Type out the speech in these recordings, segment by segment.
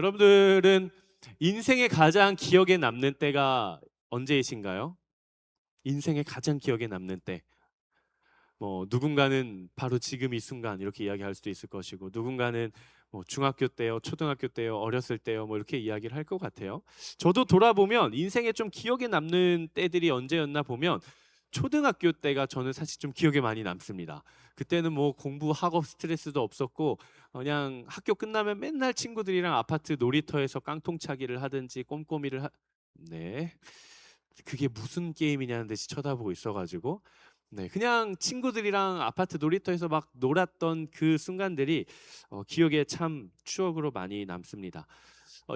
여러분들은 인생의 가장 기억에 남는 때가 언제이신가요? 인생의 가장 기억에 남는 때. 누군가는 바로 지금 이 순간 이렇게 이야기할 수도 있을 것이고, 누군가는 중학교 때요, 초등학교 때요, 어렸을 때요, 이렇게 이야기를 할 것 같아요. 저도 돌아보면 인생에 좀 기억에 남는 때들이 언제였나 보면 초등학교 때가 저는 사실 좀 기억에 많이 남습니다. 그때는 공부 학업 스트레스도 없었고, 그냥 학교 끝나면 맨날 친구들이랑 아파트 놀이터에서 깡통차기를 하든지 네, 그게 무슨 게임이냐는 듯이 쳐다보고 있어가지고, 네, 그냥 친구들이랑 아파트 놀이터에서 막 놀았던 그 순간들이 기억에 참 추억으로 많이 남습니다.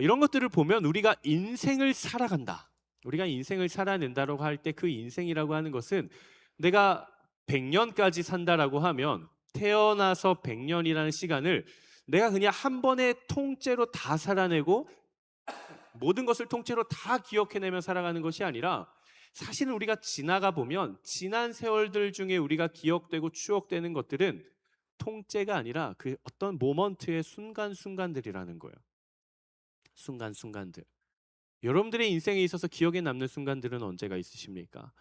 이런 것들을 보면 우리가 인생을 살아간다, 우리가 인생을 살아낸다라고 할 때, 그 인생이라고 하는 것은 내가 100년까지 산다라고 하면, 태어나서 100년이라는 시간을 내가 그냥 한 번에 통째로 다 살아내고 모든 것을 통째로 다 기억해내며 살아가는 것이 아니라, 사실은 우리가 지나가 보면 지난 세월들 중에 우리가 기억되고 추억되는 것들은 통째가 아니라 그 어떤 모먼트의 순간순간들이라는 거예요. 순간순간들. 여러분들의 인생에 있어서 기억에 남는 순간들은 언제가 있으십니까?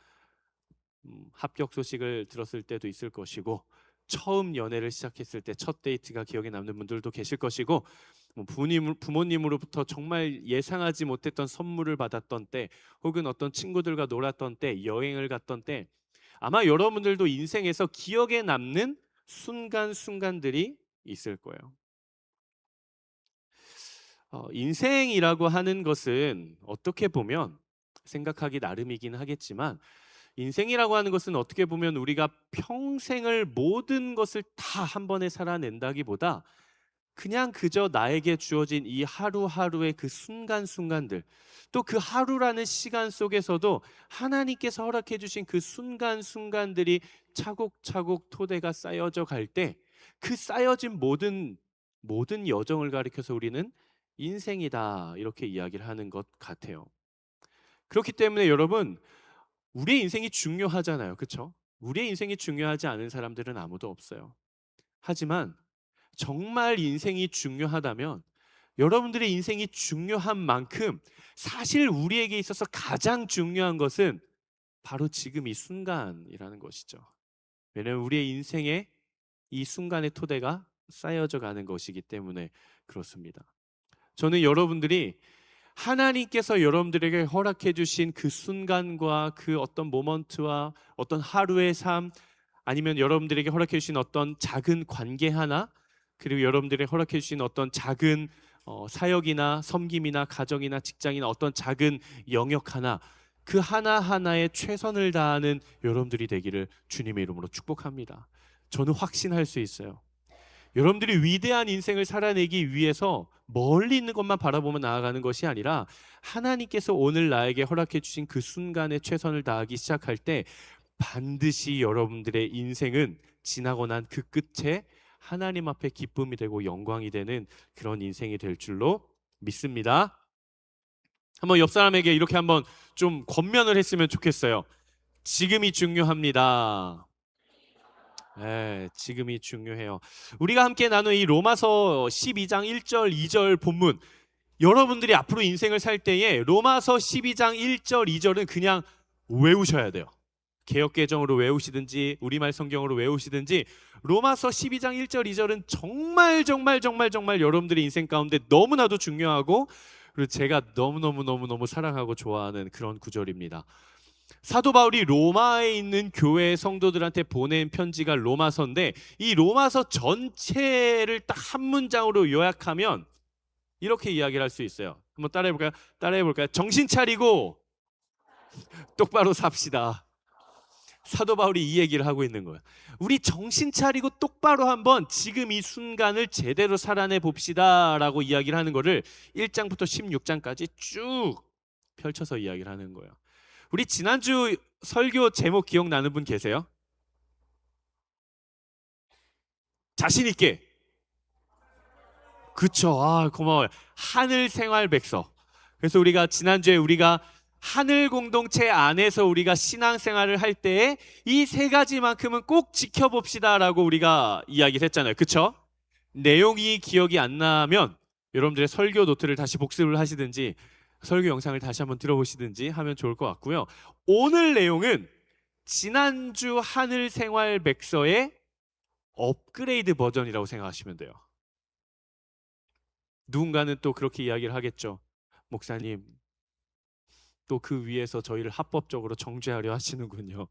합격 소식을 들었을 때도 있을 것이고, 처음 연애를 시작했을 때 첫 데이트가 기억에 남는 분들도 계실 것이고, 부모님으로부터 정말 예상하지 못했던 선물을 받았던 때, 혹은 어떤 친구들과 놀았던 때, 여행을 갔던 때, 아마 여러분들도 인생에서 기억에 남는 순간순간들이 있을 거예요. 인생이라고 하는 것은 어떻게 보면 생각하기 나름이긴 하겠지만, 인생이라고 하는 것은 어떻게 보면 우리가 평생을 모든 것을 다 한 번에 살아낸다기보다, 그냥 그저 나에게 주어진 이 하루하루의 그 순간순간들, 또 그 하루라는 시간 속에서도 하나님께서 허락해 주신 그 순간순간들이 차곡차곡 토대가 쌓여져 갈 때, 그 쌓여진 모든 여정을 가리켜서 우리는 인생이다, 이렇게 이야기를 하는 것 같아요. 그렇기 때문에 여러분, 우리의 인생이 중요하잖아요. 그렇죠? 우리의 인생이 중요하지 않은 사람들은 아무도 없어요. 하지만 정말 인생이 중요하다면, 여러분들의 인생이 중요한 만큼 사실 우리에게 있어서 가장 중요한 것은 바로 지금 이 순간이라는 것이죠. 왜냐하면 우리의 인생에 이 순간의 토대가 쌓여져 가는 것이기 때문에 그렇습니다. 저는 여러분들이 하나님께서 여러분들에게 허락해 주신 그 순간과 그 어떤 모먼트와 어떤 하루의 삶, 아니면 여러분들에게 허락해 주신 어떤 작은 관계 하나, 그리고 여러분들에게 허락해 주신 어떤 작은 사역이나 섬김이나 가정이나 직장이나 어떤 작은 영역 하나, 그 하나하나에 최선을 다하는 여러분들이 되기를 주님의 이름으로 축복합니다. 저는 확신할 수 있어요. 여러분들이 위대한 인생을 살아내기 위해서 멀리 있는 것만 바라보며 나아가는 것이 아니라, 하나님께서 오늘 나에게 허락해 주신 그 순간에 최선을 다하기 시작할 때, 반드시 여러분들의 인생은 지나고 난 그 끝에 하나님 앞에 기쁨이 되고 영광이 되는 그런 인생이 될 줄로 믿습니다. 한번 옆 사람에게 이렇게 한번 좀 권면을 했으면 좋겠어요. 지금이 중요합니다. 네, 지금이 중요해요. 우리가 함께 나눈 이 로마서 12장 1절 2절 본문, 여러분들이 앞으로 인생을 살 때에 로마서 12장 1절 2절은 그냥 외우셔야 돼요. 개역개정으로 외우시든지 우리말 성경으로 외우시든지, 로마서 12장 1절 2절은 정말 정말 정말 정말 여러분들의 인생 가운데 너무나도 중요하고, 그리고 제가 너무너무 사랑하고 좋아하는 그런 구절입니다. 사도 바울이 로마에 있는 교회 성도들한테 보낸 편지가 로마서인데, 이 로마서 전체를 딱 한 문장으로 요약하면 이렇게 이야기를 할 수 있어요. 한번 따라해볼까요? 정신 차리고 똑바로 삽시다. 사도 바울이 이 얘기를 하고 있는 거예요. 우리 정신 차리고 똑바로 한번 지금 이 순간을 제대로 살아내 봅시다 라고 이야기를 하는 거를 1장부터 16장까지 쭉 펼쳐서 이야기를 하는 거예요. 우리 지난주 설교 제목 기억나는 분 계세요? 자신 있게. 그쵸. 고마워요. 하늘 생활 백서. 그래서 우리가 지난주에 하늘 공동체 안에서 우리가 신앙생활을 할 때에 이 세 가지만큼은 꼭 지켜봅시다라고 우리가 이야기를 했잖아요. 그쵸? 내용이 기억이 안 나면 여러분들의 설교 노트를 다시 복습을 하시든지 설교 영상을 다시 한번 들어보시든지 하면 좋을 것 같고요. 오늘 내용은 지난주 하늘 생활 백서의 업그레이드 버전이라고 생각하시면 돼요. 누군가는 또 그렇게 이야기를 하겠죠. 목사님, 또 그 위에서 저희를 합법적으로 정죄하려 하시는군요.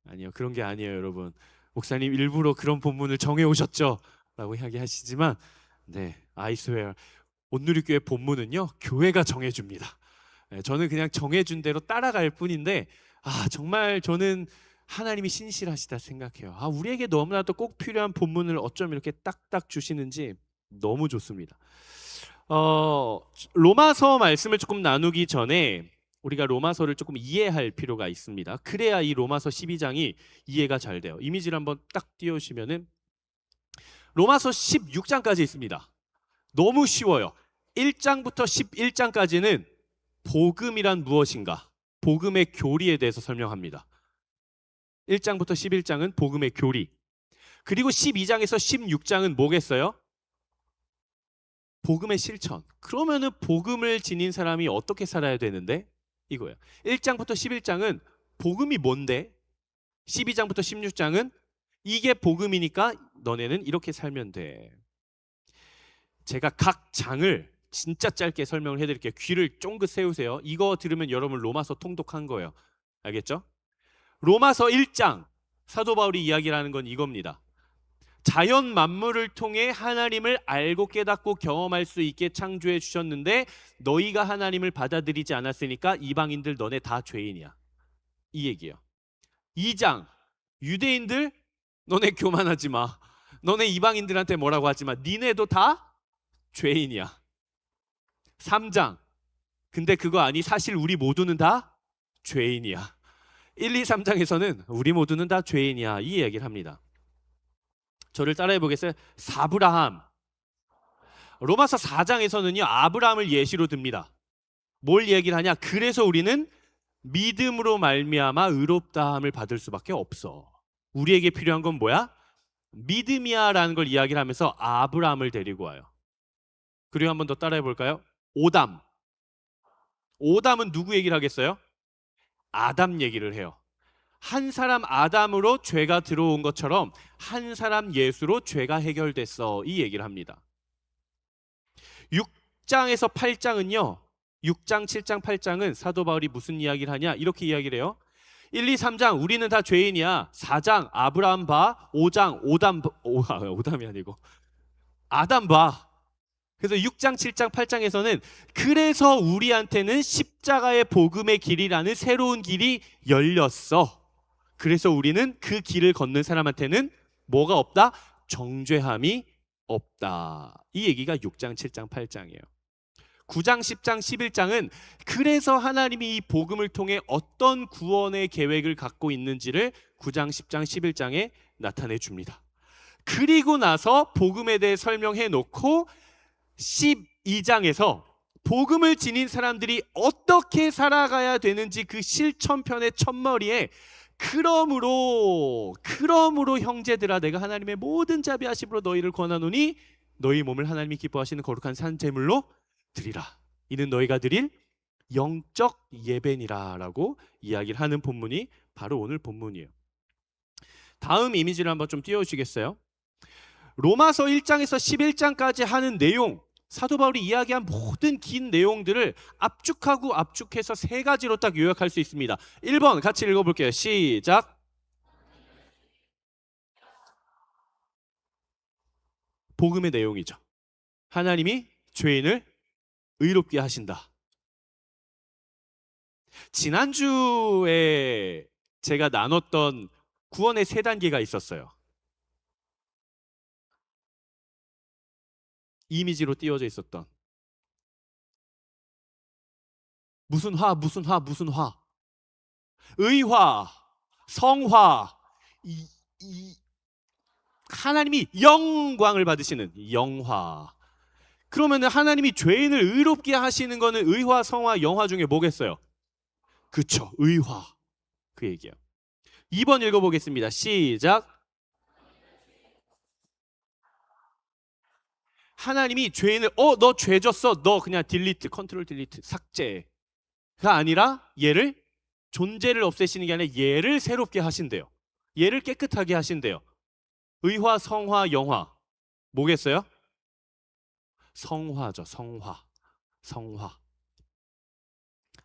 아니요, 그런 게 아니에요, 여러분. 목사님 일부러 그런 본문을 정해 오셨죠? 라고 이야기하시지만, 네, I swear, 온누리교회 본문은요, 교회가 정해줍니다. 저는 그냥 정해준 대로 따라갈 뿐인데, 정말 저는 하나님이 신실하시다 생각해요. 우리에게 너무나도 꼭 필요한 본문을 어쩜 이렇게 딱딱 주시는지 너무 좋습니다. 로마서 말씀을 조금 나누기 전에 우리가 로마서를 조금 이해할 필요가 있습니다. 그래야 이 로마서 12장이 이해가 잘 돼요. 이미지를 한번 딱 띄우시면은 로마서 16장까지 있습니다. 너무 쉬워요. 1장부터 11장까지는 복음이란 무엇인가? 복음의 교리에 대해서 설명합니다. 1장부터 11장은 복음의 교리. 그리고 12장에서 16장은 뭐겠어요? 복음의 실천. 그러면은 복음을 지닌 사람이 어떻게 살아야 되는데? 이거예요. 1장부터 11장은 복음이 뭔데? 12장부터 16장은 이게 복음이니까 너네는 이렇게 살면 돼. 제가 각 장을 진짜 짧게 설명을 해드릴게요. 귀를 쫑긋 세우세요. 이거 들으면 여러분 로마서 통독한 거예요. 알겠죠? 로마서 1장 사도 바울이 이야기를 하는 건 이겁니다. 자연 만물을 통해 하나님을 알고 깨닫고 경험할 수 있게 창조해 주셨는데 너희가 하나님을 받아들이지 않았으니까 이방인들 너네 다 죄인이야. 이 얘기예요. 2장 유대인들 너네 교만하지 마. 너네 이방인들한테 뭐라고 하지 마. 니네도 다 죄인이야. 3장 근데 그거 아니 사실 우리 모두는 다 죄인이야. 1, 2, 3장에서는 우리 모두는 다 죄인이야. 이 이야기를 합니다. 저를 따라해 보겠어요? 사브라함. 로마서 4장에서는요 아브라함을 예시로 듭니다. 뭘 얘기를 하냐? 그래서 우리는 믿음으로 말미암아 의롭다함을 받을 수밖에 없어. 우리에게 필요한 건 뭐야? 믿음이야라는 걸 이야기를 하면서 아브라함을 데리고 와요. 그리고 한 번 더 따라해 볼까요? 오담. 오담은 누구 얘기를 하겠어요? 아담 얘기를 해요. 한 사람 아담으로 죄가 들어온 것처럼 한 사람 예수로 죄가 해결됐어. 이 얘기를 합니다. 6장에서 8장은요 6장, 7장, 8장은 사도 바울이 무슨 이야기를 하냐? 이렇게 이야기를 해요. 1, 2, 3장 우리는 다 죄인이야. 4장 아브라함 봐. 5장 오담이 아니고 아담 봐. 그래서 6장, 7장, 8장에서는 그래서 우리한테는 십자가의 복음의 길이라는 새로운 길이 열렸어. 그래서 우리는 그 길을 걷는 사람한테는 뭐가 없다? 정죄함이 없다. 이 얘기가 6장, 7장, 8장이에요. 9장, 10장, 11장은 그래서 하나님이 이 복음을 통해 어떤 구원의 계획을 갖고 있는지를 9장, 10장, 11장에 나타내 줍니다. 그리고 나서 복음에 대해 설명해 놓고 12장에서 복음을 지닌 사람들이 어떻게 살아가야 되는지 그 실천편의 첫머리에 그러므로 형제들아 내가 하나님의 모든 자비하심으로 너희를 권하노니 너희 몸을 하나님이 기뻐하시는 거룩한 산 제물로 드리라. 이는 너희가 드릴 영적 예배니라 라고 이야기를 하는 본문이 바로 오늘 본문이에요. 다음 이미지를 한번 좀 띄워주시겠어요? 로마서 1장에서 11장까지 하는 내용, 사도 바울이 이야기한 모든 긴 내용들을 압축해서 세 가지로 딱 요약할 수 있습니다. 1번 같이 읽어볼게요. 시작. 복음의 내용이죠. 하나님이 죄인을 의롭게 하신다. 지난주에 제가 나눴던 구원의 세 단계가 있었어요. 이미지로 띄워져 있었던 무슨 화, 의화, 성화, 하나님이 영광을 받으시는 영화. 그러면 하나님이 죄인을 의롭게 하시는 거는 의화, 성화, 영화 중에 뭐겠어요? 그쵸, 의화. 그 얘기예요. 2번 읽어보겠습니다. 시작. 하나님이 죄인을 너 죄 졌어. 너 그냥 딜리트, 컨트롤 딜리트, 삭제가 아니라 얘를 존재를 없애시는 게 아니라 얘를 새롭게 하신대요. 얘를 깨끗하게 하신대요. 의화, 성화, 영화. 뭐겠어요? 성화죠. 성화. 성화.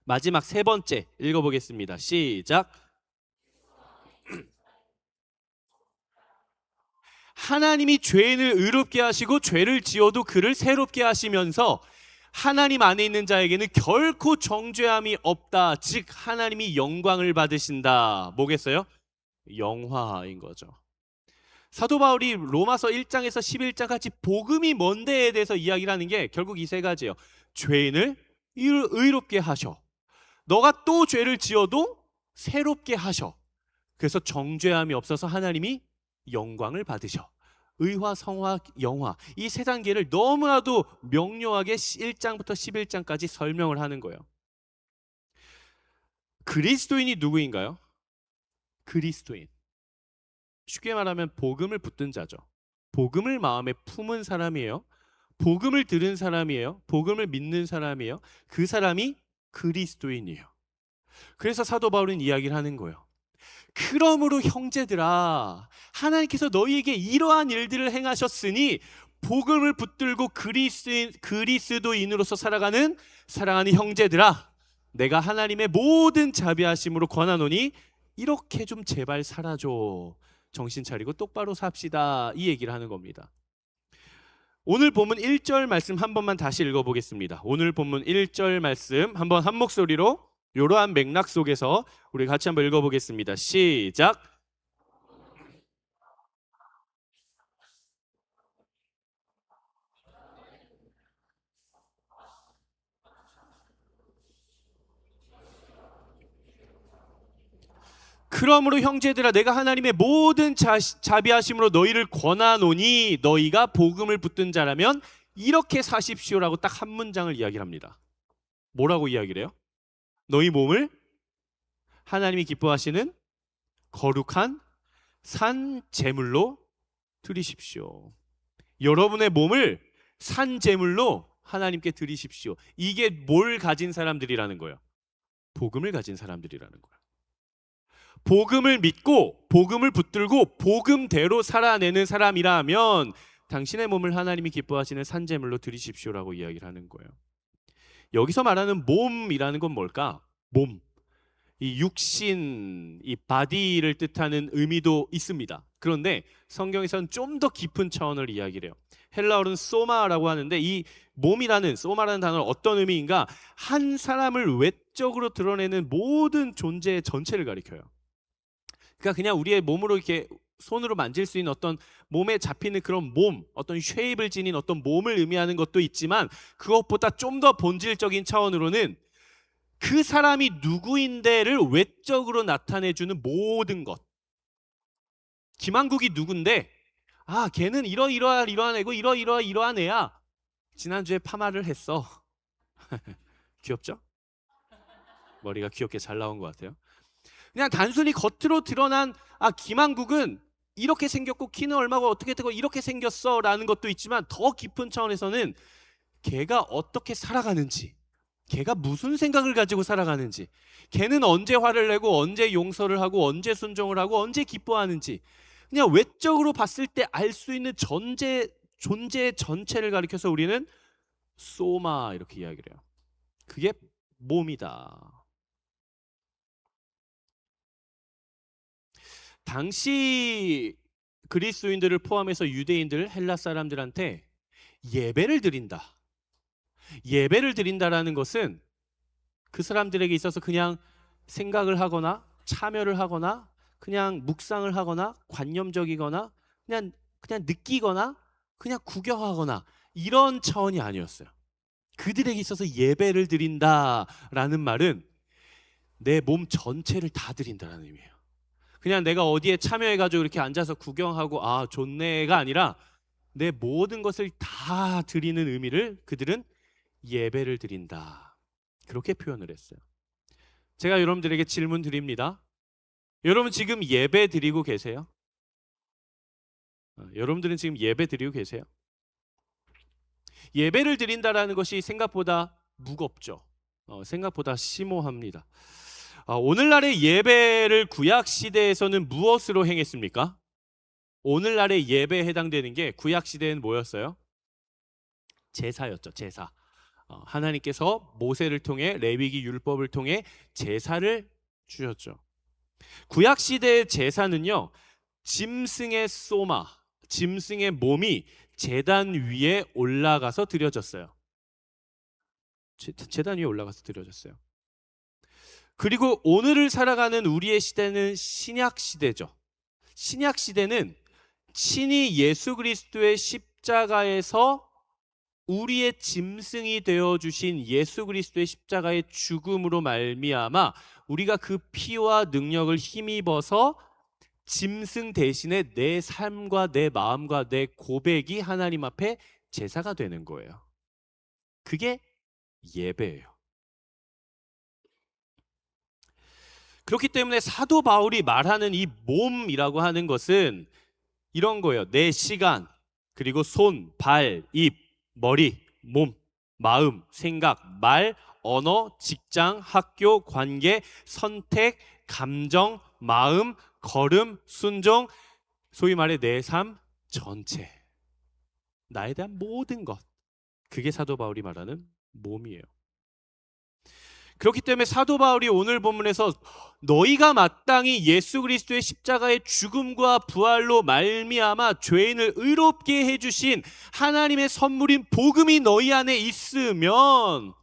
마지막 세 번째 읽어보겠습니다. 시작. 하나님이 죄인을 의롭게 하시고 죄를 지어도 그를 새롭게 하시면서 하나님 안에 있는 자에게는 결코 정죄함이 없다. 즉 하나님이 영광을 받으신다. 뭐겠어요? 영화인 거죠. 사도 바울이 로마서 1장에서 11장까지 복음이 뭔데에 대해서 이야기를 하는 게 결국 이 세 가지예요. 죄인을 의롭게 하셔. 너가 또 죄를 지어도 새롭게 하셔. 그래서 정죄함이 없어서 하나님이 영광을 받으셔. 의화, 성화, 영화. 이 세 단계를 너무나도 명료하게 1장부터 11장까지 설명을 하는 거예요. 그리스도인이 누구인가요? 그리스도인. 쉽게 말하면 복음을 붙든 자죠. 복음을 마음에 품은 사람이에요. 복음을 들은 사람이에요. 복음을 믿는 사람이에요. 그 사람이 그리스도인이에요. 그래서 사도 바울은 이야기를 하는 거예요. 그러므로 형제들아, 하나님께서 너희에게 이러한 일들을 행하셨으니 복음을 붙들고 그리스도인으로서 살아가는 사랑하는 형제들아, 내가 하나님의 모든 자비하심으로 권하노니 이렇게 좀 제발 살아줘. 정신 차리고 똑바로 삽시다. 이 얘기를 하는 겁니다. 오늘 본문 1절 말씀 한 번만 다시 읽어보겠습니다. 오늘 본문 1절 말씀 한번 한 목소리로 이러한 맥락 속에서 우리 같이 한번 읽어보겠습니다. 시작. 그러므로 형제들아, 내가 하나님의 모든 자비하심으로 너희를 권하노니 너희가 복음을 붙든 자라면 이렇게 사십시오라고 딱 한 문장을 이야기를 합니다. 뭐라고 이야기를 해요? 너희 몸을 하나님이 기뻐하시는 거룩한 산 제물로 드리십시오. 여러분의 몸을 산 제물로 하나님께 드리십시오. 이게 뭘 가진 사람들이라는 거예요? 복음을 가진 사람들이라는 거예요. 복음을 믿고 복음을 붙들고 복음대로 살아내는 사람이라면 당신의 몸을 하나님이 기뻐하시는 산 제물로 드리십시오라고 이야기를 하는 거예요. 여기서 말하는 몸이라는 건 뭘까? 몸. 이 육신, 이 바디를 뜻하는 의미도 있습니다. 그런데 성경에서는 좀 더 깊은 차원을 이야기를 해요. 헬라어로는 소마라고 하는데 이 몸이라는 소마라는 단어는 어떤 의미인가? 한 사람을 외적으로 드러내는 모든 존재의 전체를 가리켜요. 그러니까 그냥 우리의 몸으로 이렇게 손으로 만질 수 있는 어떤 몸에 잡히는 그런 몸, 어떤 쉐입을 지닌 어떤 몸을 의미하는 것도 있지만 그것보다 좀 더 본질적인 차원으로는 그 사람이 누구인데를 외적으로 나타내주는 모든 것. 김한국이 누군데? 아, 걔는 이러이러한 애고 이러이러한 애야. 지난주에 파마를 했어. 귀엽죠? 머리가 귀엽게 잘 나온 것 같아요. 그냥 단순히 겉으로 드러난 김한국은 이렇게 생겼고 키는 얼마고 어떻게 되고 이렇게 생겼어 라는 것도 있지만 더 깊은 차원에서는 걔가 어떻게 살아가는지, 걔가 무슨 생각을 가지고 살아가는지, 걔는 언제 화를 내고 언제 용서를 하고 언제 순종을 하고 언제 기뻐하는지 그냥 외적으로 봤을 때 알 수 있는 존재 전체를 가리켜서 우리는 소마 이렇게 이야기를 해요. 그게 몸이다. 당시 그리스도인들을 포함해서 유대인들, 헬라 사람들한테 예배를 드린다. 예배를 드린다라는 것은 그 사람들에게 있어서 그냥 생각을 하거나 참여를 하거나 그냥 묵상을 하거나 관념적이거나 그냥 느끼거나 그냥 구경하거나 이런 차원이 아니었어요. 그들에게 있어서 예배를 드린다라는 말은 내 몸 전체를 다 드린다라는 의미예요. 그냥 내가 어디에 참여해가지고 이렇게 앉아서 구경하고 좋네가 아니라 내 모든 것을 다 드리는 의미를 그들은 예배를 드린다. 그렇게 표현을 했어요. 제가 여러분들에게 질문 드립니다. 여러분 지금 예배 드리고 계세요? 여러분들은 지금 예배 드리고 계세요? 예배를 드린다라는 것이 생각보다 무겁죠. 생각보다 심오합니다. 오늘날의 예배를 구약 시대에서는 무엇으로 행했습니까? 오늘날의 예배에 해당되는 게 구약 시대엔 뭐였어요? 제사였죠. 제사. 하나님께서 모세를 통해 레위기 율법을 통해 제사를 주셨죠. 구약 시대의 제사는요, 짐승의 소마, 짐승의 몸이 제단 위에 올라가서 드려졌어요. 제단 위에 올라가서 드려졌어요. 그리고 오늘을 살아가는 우리의 시대는 신약 시대죠. 신약 시대는 친히 예수 그리스도의 십자가에서 우리의 짐승이 되어 주신 예수 그리스도의 십자가의 죽음으로 말미암아 우리가 그 피와 능력을 힘입어서 짐승 대신에 내 삶과 내 마음과 내 고백이 하나님 앞에 제사가 되는 거예요. 그게 예배예요. 그렇기 때문에 사도 바울이 말하는 이 몸이라고 하는 것은 이런 거예요. 내 시간, 그리고 손, 발, 입, 머리, 몸, 마음, 생각, 말, 언어, 직장, 학교, 관계, 선택, 감정, 마음, 걸음, 순종, 소위 말해 내 삶 전체. 나에 대한 모든 것. 그게 사도 바울이 말하는 몸이에요. 그렇기 때문에 사도 바울이 오늘 본문에서 너희가 마땅히 예수 그리스도의 십자가의 죽음과 부활로 말미암아 죄인을 의롭게 해주신 하나님의 선물인 복음이 너희 안에 있으면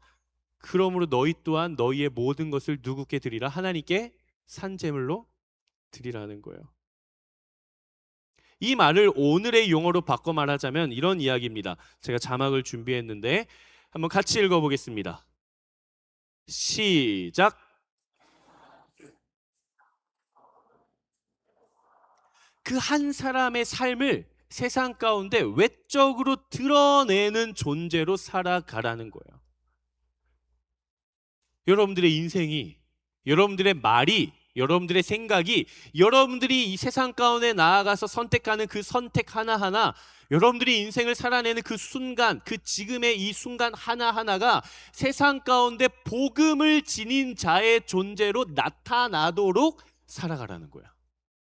그러므로 너희 또한 너희의 모든 것을 누구께 드리라? 하나님께 산제물로 드리라는 거예요. 이 말을 오늘의 용어로 바꿔 말하자면 이런 이야기입니다. 제가 자막을 준비했는데 한번 같이 읽어보겠습니다. 시작. 그 한 사람의 삶을 세상 가운데 외적으로 드러내는 존재로 살아가라는 거예요. 여러분들의 인생이, 여러분들의 말이, 여러분들의 생각이, 여러분들이 이 세상 가운데 나아가서 선택하는 그 선택 하나하나, 여러분들이 인생을 살아내는 그 순간, 그 지금의 이 순간 하나하나가 세상 가운데 복음을 지닌 자의 존재로 나타나도록 살아가라는 거야.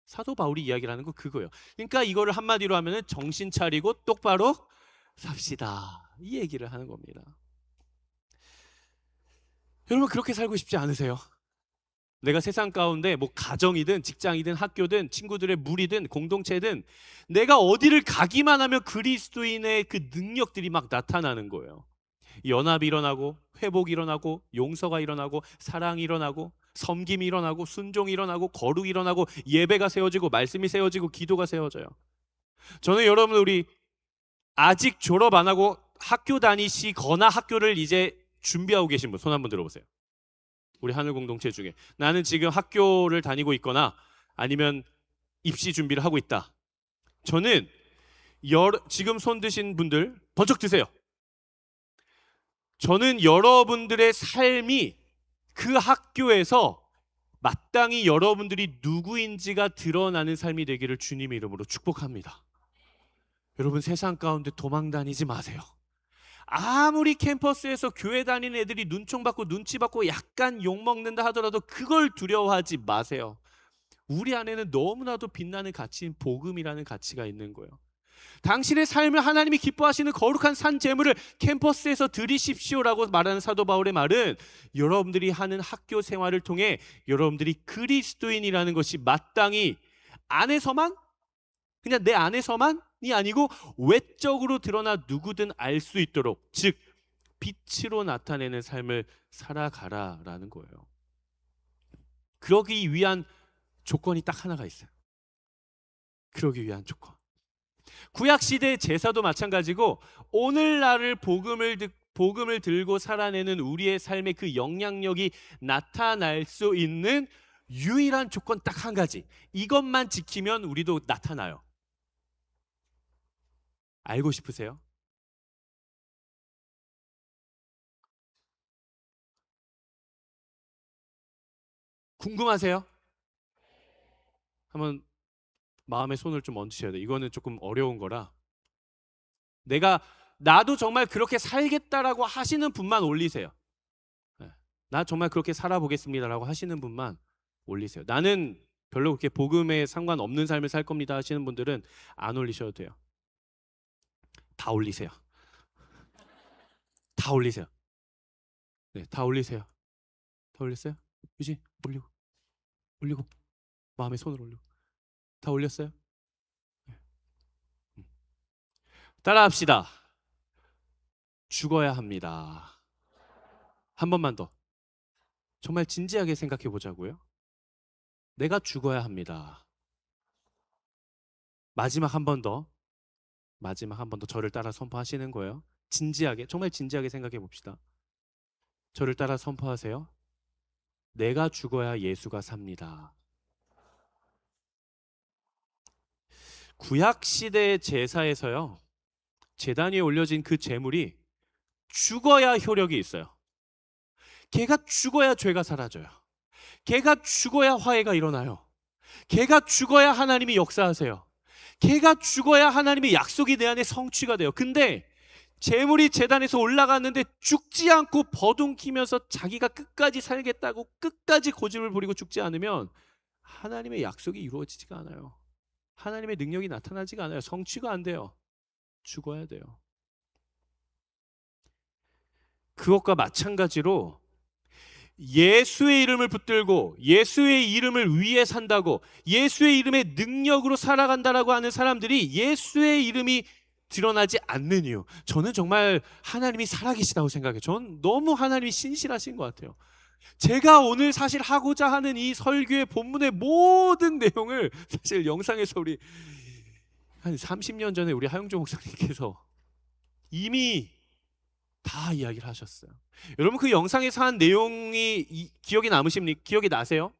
사도 바울이 이야기를 하는 거 그거예요. 그러니까 이거를 한마디로 하면 정신 차리고 똑바로 삽시다. 이 얘기를 하는 겁니다. 여러분 그렇게 살고 싶지 않으세요? 내가 세상 가운데 뭐 가정이든 직장이든 학교든 친구들의 무리든 공동체든 내가 어디를 가기만 하면 그리스도인의 그 능력들이 막 나타나는 거예요. 연합이 일어나고 회복이 일어나고 용서가 일어나고 사랑이 일어나고 섬김이 일어나고 순종이 일어나고 거룩이 일어나고 예배가 세워지고 말씀이 세워지고 기도가 세워져요. 저는 여러분 우리 아직 졸업 안 하고 학교 다니시거나 학교를 이제 준비하고 계신 분 손 한번 들어보세요. 우리 하늘 공동체 중에 나는 지금 학교를 다니고 있거나 아니면 입시 준비를 하고 있다. 저는 지금 손 드신 분들 번쩍 드세요. 저는 여러분들의 삶이 그 학교에서 마땅히 여러분들이 누구인지가 드러나는 삶이 되기를 주님의 이름으로 축복합니다. 여러분 세상 가운데 도망 다니지 마세요. 아무리 캠퍼스에서 교회 다니는 애들이 눈총받고 눈치 받고 약간 욕먹는다 하더라도 그걸 두려워하지 마세요. 우리 안에는 너무나도 빛나는 가치인 복음이라는 가치가 있는 거예요. 당신의 삶을 하나님이 기뻐하시는 거룩한 산 제물을 캠퍼스에서 드리십시오라고 말하는 사도 바울의 말은 여러분들이 하는 학교 생활을 통해 여러분들이 그리스도인이라는 것이 마땅히 안에서만 그냥 내 안에서만이 아니고 외적으로 드러나 누구든 알 수 있도록 즉 빛으로 나타내는 삶을 살아가라라는 거예요. 그러기 위한 조건이 딱 하나가 있어요. 그러기 위한 조건. 구약 시대의 제사도 마찬가지고 오늘날을 복음을 들고 살아내는 우리의 삶의 그 영향력이 나타날 수 있는 유일한 조건 딱 한 가지. 이것만 지키면 우리도 나타나요. 알고 싶으세요? 궁금하세요? 한번 마음에 손을 좀 얹으셔야 돼요. 이거는 조금 어려운 거라. 내가 나도 정말 그렇게 살겠다라고 하시는 분만 올리세요. 네. 나 정말 그렇게 살아보겠습니다라고 하시는 분만 올리세요. 나는 별로 그렇게 복음에 상관없는 삶을 살 겁니다 하시는 분들은 안 올리셔도 돼요. 다 올리세요. 다 올리세요. 네, 다 올리세요. 다 올렸어요? 유지 올리고 올리고 마음에 손을 올리고 다 올렸어요? 네. 따라합시다. 죽어야 합니다. 한 번만 더. 정말 진지하게 생각해 보자고요. 내가 죽어야 합니다. 마지막 한 번 더. 마지막 한 번 더 저를 따라 선포하시는 거예요. 진지하게, 정말 진지하게 생각해 봅시다. 저를 따라 선포하세요. 내가 죽어야 예수가 삽니다. 구약 시대의 제사에서요, 제단 위에 올려진 그 제물이 죽어야 효력이 있어요. 걔가 죽어야 죄가 사라져요. 걔가 죽어야 화해가 일어나요. 걔가 죽어야 하나님이 역사하세요. 걔가 죽어야 하나님의 약속이 내 안에 성취가 돼요. 근데 제물이 제단에서 올라갔는데 죽지 않고 버둥키면서 자기가 끝까지 살겠다고 끝까지 고집을 부리고 죽지 않으면 하나님의 약속이 이루어지지가 않아요. 하나님의 능력이 나타나지가 않아요. 성취가 안 돼요. 죽어야 돼요. 그것과 마찬가지로 예수의 이름을 붙들고 예수의 이름을 위해 산다고 예수의 이름의 능력으로 살아간다라고 하는 사람들이 예수의 이름이 드러나지 않는 이유, 저는 정말 하나님이 살아계시다고 생각해요. 저는 너무 하나님이 신실하신 것 같아요. 제가 오늘 사실 하고자 하는 이 설교의 본문의 모든 내용을 사실 영상에서 우리 한 30년 전에 우리 하영조 목사님께서 이미 다 이야기를 하셨어요. 여러분 그 영상에서 한 내용이 기억이 남으십니까? 기억이 나세요?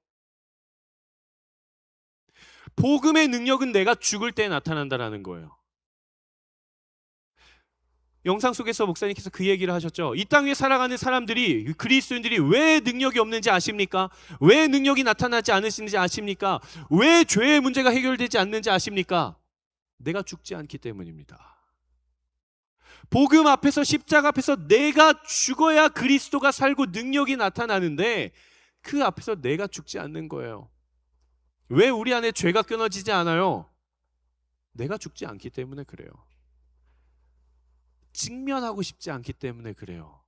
복음의 능력은 내가 죽을 때 나타난다라는 거예요. 영상 속에서 목사님께서 그 얘기를 하셨죠. 이 땅 위에 살아가는 사람들이, 그리스도인들이 왜 능력이 없는지 아십니까? 왜 능력이 나타나지 않으시는지 아십니까? 왜 죄의 문제가 해결되지 않는지 아십니까? 내가 죽지 않기 때문입니다. 복음 앞에서, 십자가 앞에서 내가 죽어야 그리스도가 살고 능력이 나타나는데 그 앞에서 내가 죽지 않는 거예요. 왜 우리 안에 죄가 끊어지지 않아요? 내가 죽지 않기 때문에 그래요. 직면하고 싶지 않기 때문에 그래요.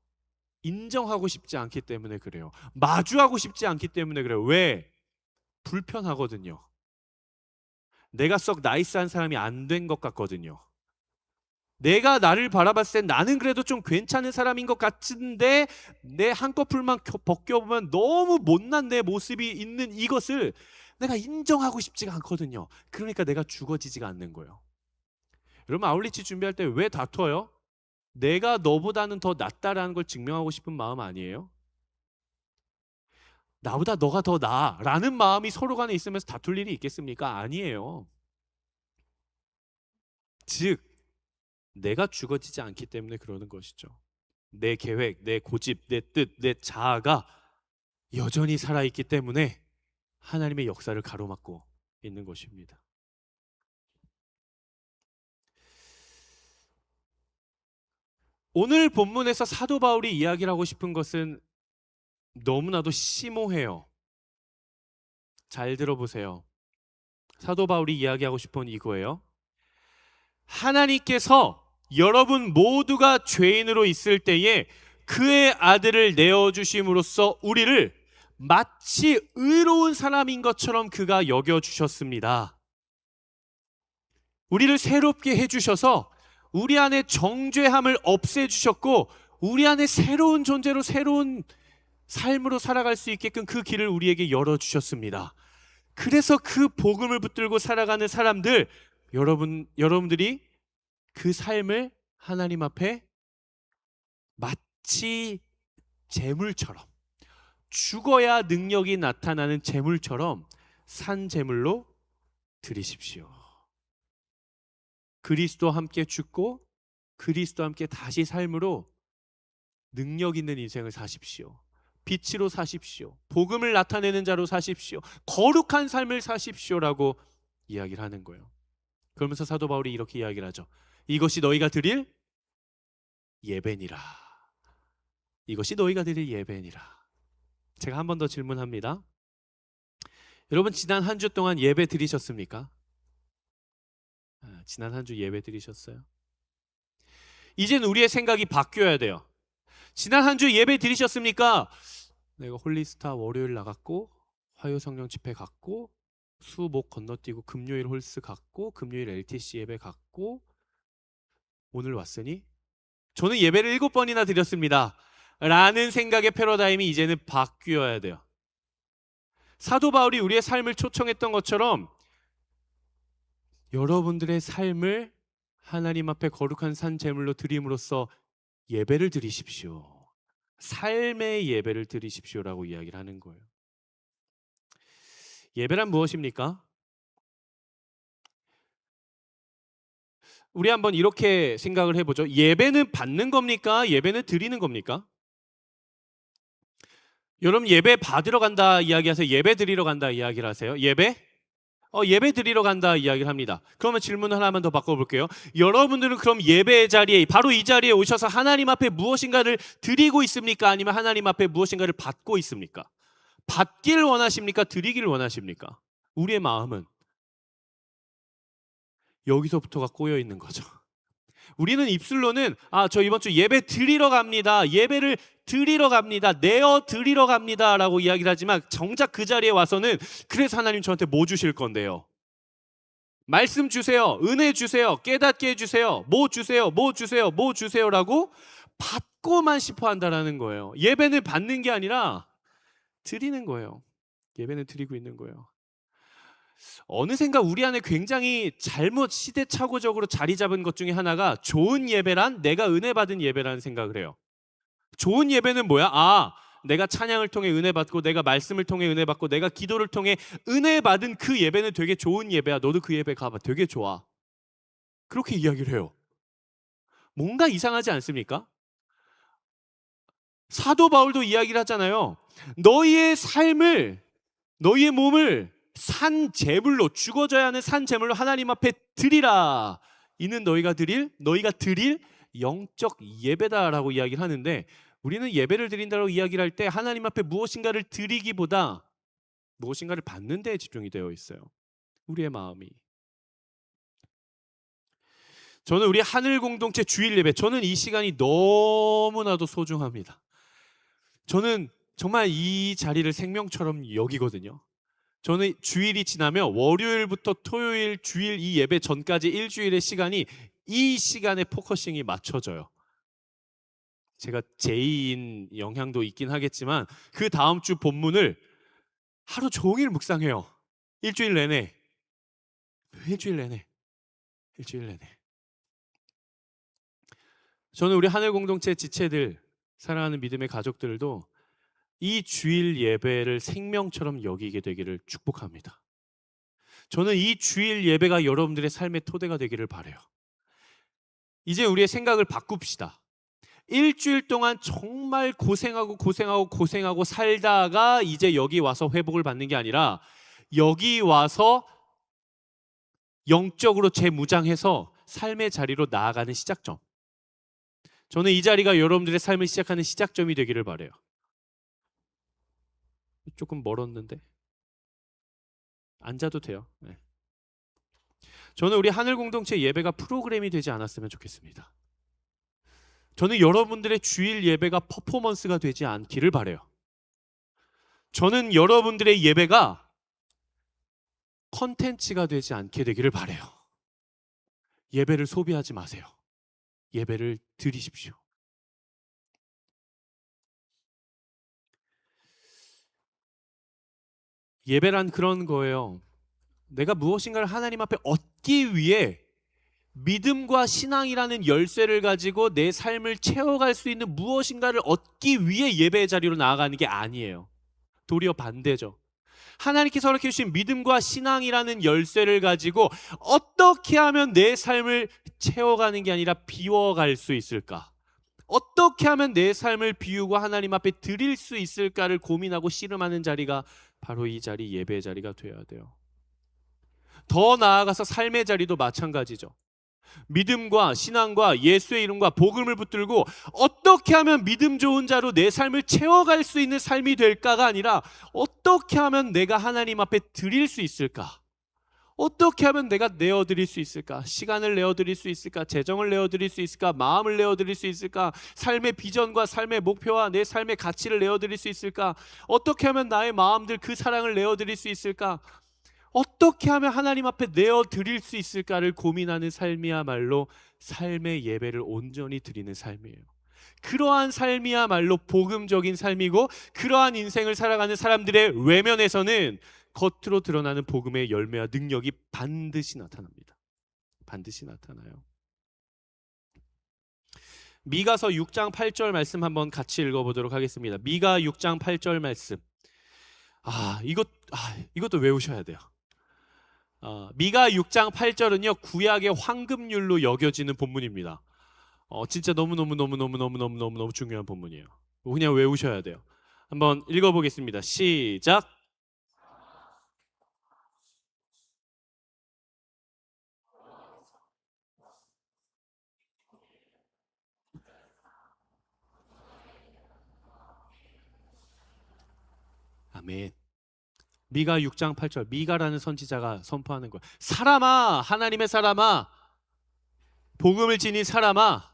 인정하고 싶지 않기 때문에 그래요. 마주하고 싶지 않기 때문에 그래요. 왜? 불편하거든요. 내가 썩 나이스한 사람이 안 된 것 같거든요. 내가 나를 바라봤을 때 나는 그래도 좀 괜찮은 사람인 것 같은데 내 한꺼풀만 벗겨보면 너무 못난 내 모습이 있는 이것을 내가 인정하고 싶지가 않거든요. 그러니까 내가 죽어지지가 않는 거예요. 여러분 아울리치 준비할 때 왜 다퉈요? 내가 너보다는 더 낫다라는 걸 증명하고 싶은 마음 아니에요? 나보다 너가 더 나아 라는 마음이 서로 간에 있으면서 다툴 일이 있겠습니까? 아니에요. 즉 내가 죽어지지 않기 때문에 그러는 것이죠. 내 계획, 내 고집, 내 뜻, 내 자아가 여전히 살아있기 때문에 하나님의 역사를 가로막고 있는 것입니다. 오늘 본문에서 사도 바울이 이야기를 하고 싶은 것은 너무나도 심오해요. 잘 들어보세요. 사도 바울이 이야기하고 싶은 이거예요. 하나님께서 여러분 모두가 죄인으로 있을 때에 그의 아들을 내어주심으로써 우리를 마치 의로운 사람인 것처럼 그가 여겨주셨습니다. 우리를 새롭게 해주셔서 우리 안에 정죄함을 없애주셨고 우리 안에 새로운 존재로 새로운 삶으로 살아갈 수 있게끔 그 길을 우리에게 열어주셨습니다. 그래서 그 복음을 붙들고 살아가는 사람들, 여러분들이 그 삶을 하나님 앞에 마치 재물처럼, 죽어야 능력이 나타나는 재물처럼 산 재물로 드리십시오. 그리스도와 함께 죽고 그리스도와 함께 다시 삶으로 능력 있는 인생을 사십시오. 빛으로 사십시오. 복음을 나타내는 자로 사십시오. 거룩한 삶을 사십시오라고 이야기를 하는 거예요. 그러면서 사도 바울이 이렇게 이야기를 하죠. 이것이 너희가 드릴 예배니라. 이것이 너희가 드릴 예배니라. 제가 한 번 더 질문합니다. 여러분, 지난 한 주 동안 예배 드리셨습니까? 지난 한 주 예배 드리셨어요? 이젠 우리의 생각이 바뀌어야 돼요. 지난 한 주 예배 드리셨습니까? 내가 홀리스타 월요일 나갔고, 화요 성령 집회 갔고, 수 목 건너뛰고 금요일 홀스 갔고, 금요일 LTC 예배 갔고, 오늘 왔으니 저는 예배를 7번이나 드렸습니다 라는 생각의 패러다임이 이제는 바뀌어야 돼요. 사도 바울이 우리의 삶을 초청했던 것처럼 여러분들의 삶을 하나님 앞에 거룩한 산 제물로 드림으로써 예배를 드리십시오. 삶의 예배를 드리십시오라고 이야기를 하는 거예요. 예배란 무엇입니까? 우리 한번 이렇게 생각을 해보죠. 예배는 받는 겁니까? 예배는 드리는 겁니까? 여러분, 예배 받으러 간다 이야기하세요? 예배 드리러 간다 이야기를 하세요? 예배? 예배 드리러 간다 이야기를 합니다. 그러면 질문 하나만 더 바꿔볼게요. 여러분들은 그럼 예배의 자리에, 바로 이 자리에 오셔서 하나님 앞에 무엇인가를 드리고 있습니까? 아니면 하나님 앞에 무엇인가를 받고 있습니까? 받길 원하십니까? 드리길 원하십니까? 우리의 마음은 여기서부터가 꼬여 있는 거죠. 우리는 입술로는 저 이번 주 예배 드리러 갑니다. 예배를 드리러 갑니다. 내어 드리러 갑니다 라고 이야기를 하지만 정작 그 자리에 와서는 그래서 하나님 저한테 뭐 주실 건데요? 말씀 주세요. 은혜 주세요. 깨닫게 해주세요. 뭐 주세요. 뭐 주세요. 뭐 주세요 라고 받고만 싶어 한다라는 거예요. 예배는 받는 게 아니라 드리는 거예요. 예배는 드리고 있는 거예요. 어느샌가 우리 안에 굉장히 잘못 시대착오적으로 자리 잡은 것 중에 하나가 좋은 예배란 내가 은혜 받은 예배라는 생각을 해요. 좋은 예배는 뭐야? 내가 찬양을 통해 은혜 받고 내가 말씀을 통해 은혜 받고 내가 기도를 통해 은혜 받은 그 예배는 되게 좋은 예배야. 너도 그 예배 가봐. 되게 좋아. 그렇게 이야기를 해요. 뭔가 이상하지 않습니까? 사도 바울도 이야기를 하잖아요. 너희의 삶을, 너희의 몸을 산 제물로, 죽어져야 하는 산 제물로 하나님 앞에 드리라. 이는 너희가 드릴 영적 예배다라고 이야기를 하는데, 우리는 예배를 드린다고 이야기를 할 때 하나님 앞에 무엇인가를 드리기보다 무엇인가를 받는 데에 집중이 되어 있어요. 우리의 마음이. 저는 우리 하늘 공동체 주일 예배, 저는 이 시간이 너무나도 소중합니다. 저는 정말 이 자리를 생명처럼 여기거든요. 저는 주일이 지나면 월요일부터 토요일, 주일 이 예배 전까지 일주일의 시간이 이 시간에 포커싱이 맞춰져요. 제가 제2인 영향도 있긴 하겠지만 그 다음 주 본문을 하루 종일 묵상해요. 일주일 내내. 일주일 내내. 저는 우리 하늘 공동체 지체들, 사랑하는 믿음의 가족들도 이 주일 예배를 생명처럼 여기게 되기를 축복합니다. 저는 이 주일 예배가 여러분들의 삶의 토대가 되기를 바라요. 이제 우리의 생각을 바꿉시다. 일주일 동안 정말 고생하고 살다가 이제 여기 와서 회복을 받는 게 아니라 여기 와서 영적으로 재무장해서 삶의 자리로 나아가는 시작점. 저는 이 자리가 여러분들의 삶을 시작하는 시작점이 되기를 바라요. 조금 멀었는데 앉아도 돼요. 네. 저는 우리 하늘 공동체 예배가 프로그램이 되지 않았으면 좋겠습니다. 저는 여러분들의 주일 예배가 퍼포먼스가 되지 않기를 바라요. 저는 여러분들의 예배가 컨텐츠가 되지 않게 되기를 바라요. 예배를 소비하지 마세요. 예배를 드리십시오. 예배란 그런 거예요. 내가 무엇인가를 하나님 앞에 얻기 위해 믿음과 신앙이라는 열쇠를 가지고 내 삶을 채워갈 수 있는 무엇인가를 얻기 위해 예배의 자리로 나아가는 게 아니에요. 도리어 반대죠. 하나님께서 허락해 주신 믿음과 신앙이라는 열쇠를 가지고 어떻게 하면 내 삶을 채워가는 게 아니라 비워갈 수 있을까? 어떻게 하면 내 삶을 비우고 하나님 앞에 드릴 수 있을까를 고민하고 씨름하는 자리가 바로 이 자리, 예배의 자리가 되어야 돼요. 더 나아가서 삶의 자리도 마찬가지죠. 믿음과 신앙과 예수의 이름과 복음을 붙들고 어떻게 하면 믿음 좋은 자로 내 삶을 채워갈 수 있는 삶이 될까가 아니라 어떻게 하면 내가 하나님 앞에 드릴 수 있을까? 어떻게 하면 내가 내어드릴 수 있을까? 시간을 내어드릴 수 있을까? 재정을 내어드릴 수 있을까? 마음을 내어드릴 수 있을까? 삶의 비전과 삶의 목표와 내 삶의 가치를 내어드릴 수 있을까? 어떻게 하면 나의 마음들 그 사랑을 내어드릴 수 있을까? 어떻게 하면 하나님 앞에 내어드릴 수 있을까를 고민하는 삶이야말로 삶의 예배를 온전히 드리는 삶이에요. 그러한 삶이야말로 복음적인 삶이고, 그러한 인생을 살아가는 사람들의 외면에서는 겉으로 드러나는 복음의 열매와 능력이 반드시 나타납니다. 반드시 나타나요. 미가서 6장 8절 말씀 한번 같이 읽어보도록 하겠습니다. 미가 6장 8절 말씀. 이것도 외우셔야 돼요. 미가 6장 8절은요 구약의 황금률로 여겨지는 본문입니다. 진짜 너무 중요한 본문이에요. 그냥 외우셔야 돼요. 한번 읽어보겠습니다. 시작. 아멘. 미가 6장 8절, 미가라는 선지자가 선포하는 거예요. 사람아, 하나님의 사람아, 복음을 지닌 사람아,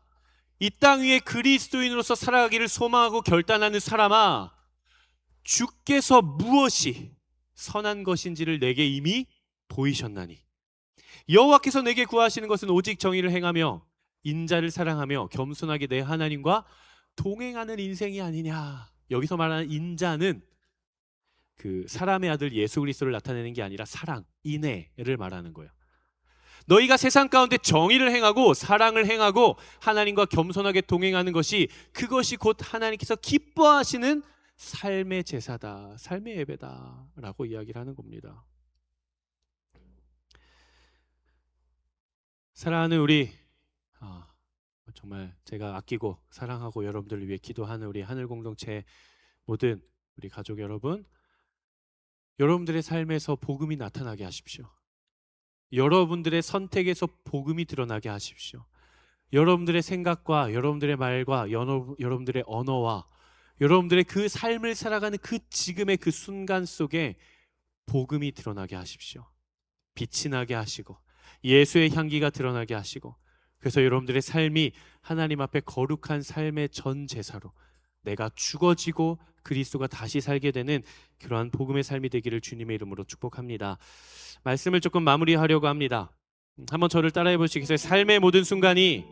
이 땅 위에 그리스도인으로서 살아가기를 소망하고 결단하는 사람아, 주께서 무엇이 선한 것인지를 내게 이미 보이셨나니 여호와께서 내게 구하시는 것은 오직 정의를 행하며 인자를 사랑하며 겸손하게 내 하나님과 동행하는 인생이 아니냐. 여기서 말하는 인자는 그 사람의 아들 예수 그리스도를 나타내는 게 아니라 사랑, 인애를 말하는 거예요. 너희가 세상 가운데 정의를 행하고 사랑을 행하고 하나님과 겸손하게 동행하는 것이, 그것이 곧 하나님께서 기뻐하시는 삶의 제사다, 삶의 예배다 라고 이야기를 하는 겁니다. 사랑하는 우리, 정말 제가 아끼고 사랑하고 여러분들을 위해 기도하는 우리 하늘 공동체 모든 우리 가족 여러분, 여러분들의 삶에서 복음이 나타나게 하십시오. 여러분들의 선택에서 복음이 드러나게 하십시오. 여러분들의 생각과 여러분들의 말과 여러분들의 언어와 여러분들의 그 삶을 살아가는 그 지금의 그 순간 속에 복음이 드러나게 하십시오. 빛이 나게 하시고 예수의 향기가 드러나게 하시고, 그래서 여러분들의 삶이 하나님 앞에 거룩한 삶의 전 제사로 내가 죽어지고 그리스도가 다시 살게 되는 그러한 복음의 삶이 되기를 주님의 이름으로 축복합니다. 말씀을 조금 마무리하려고 합니다. 한번 저를 따라해 보시겠어요? 삶의 모든 순간이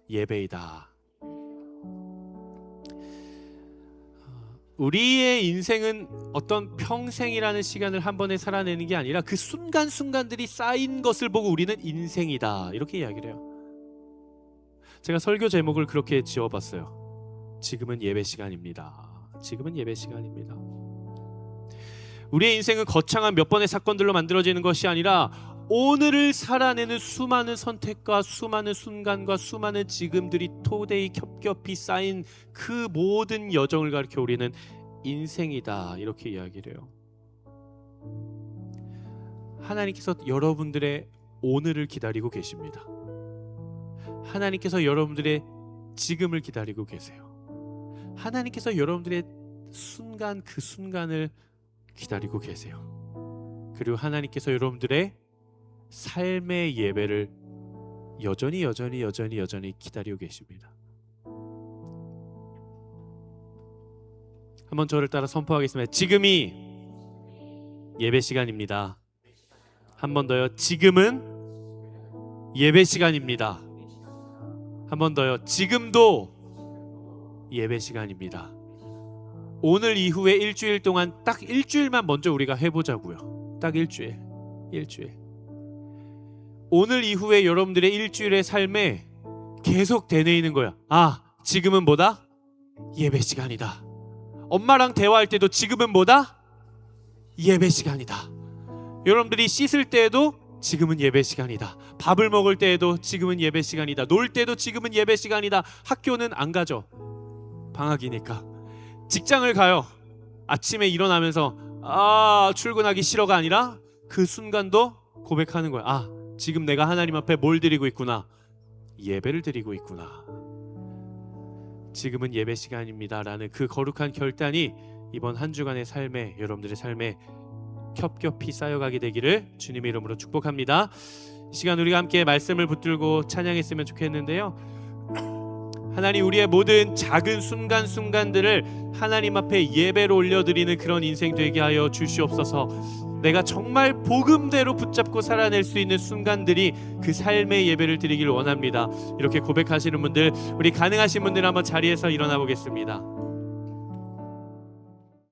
예배이다. 우리의 인생은 어떤 평생이라는 시간을 한 번에 살아내는 게 아니라 그 순간순간들이 쌓인 것을 보고 우리는 인생이다, 이렇게 이야기를 해요. 제가 설교 제목을 그렇게 지어봤어요. 지금은 예배 시간입니다. 지금은 예배 시간입니다. 우리의 인생은 거창한 몇 번의 사건들로 만들어지는 것이 아니라 오늘을 살아내는 수많은 선택과 수많은 순간과 수많은 지금들이 토대히 겹겹이 쌓인 그 모든 여정을 가리켜 우리는 인생이다, 이렇게 이야기를 해요. 하나님께서 여러분들의 오늘을 기다리고 계십니다. 하나님께서 여러분들의 지금을 기다리고 계세요. 하나님께서 여러분들의 순간, 그 순간을 기다리고 계세요. 그리고 하나님께서 여러분들의 삶의 예배를 여전히 기다리고 계십니다. 한번 저를 따라 선포하겠습니다. 지금이 예배 시간입니다. 한 번 더요. 지금은 예배 시간입니다. 한 번 더요. 지금도 예배 시간입니다. 오늘 이후에 일주일 동안 딱 일주일만 먼저 우리가 해보자고요. 딱 일주일. 오늘 이후에 여러분들의 일주일의 삶에 계속 되뇌이는 거야. 지금은 뭐다? 예배 시간이다. 엄마랑 대화할 때도 지금은 뭐다? 예배 시간이다. 여러분들이 씻을 때에도 지금은 예배 시간이다. 밥을 먹을 때에도 지금은 예배 시간이다. 놀 때도 지금은 예배 시간이다. 학교는 안 가죠. 방학이니까. 직장을 가요. 아침에 일어나면서 출근하기 싫어가 아니라 그 순간도 고백하는 거야. 지금 내가 하나님 앞에 뭘 드리고 있구나? 예배를 드리고 있구나. 지금은 예배 시간입니다 라는 그 거룩한 결단이 이번 한 주간의 삶에, 여러분들의 삶에 겹겹이 쌓여가게 되기를 주님의 이름으로 축복합니다. 이 시간 우리가 함께 말씀을 붙들고 찬양했으면 좋겠는데요. 하나님, 우리의 모든 작은 순간순간들을 하나님 앞에 예배로 올려드리는 그런 인생 되게 하여 주시옵소서. 내가 정말 복음대로 붙잡고 살아낼 수 있는 순간들이 그 삶의 예배를 드리길 원합니다. 이렇게 고백하시는 분들, 우리 가능하신 분들 한번 자리에서 일어나 보겠습니다.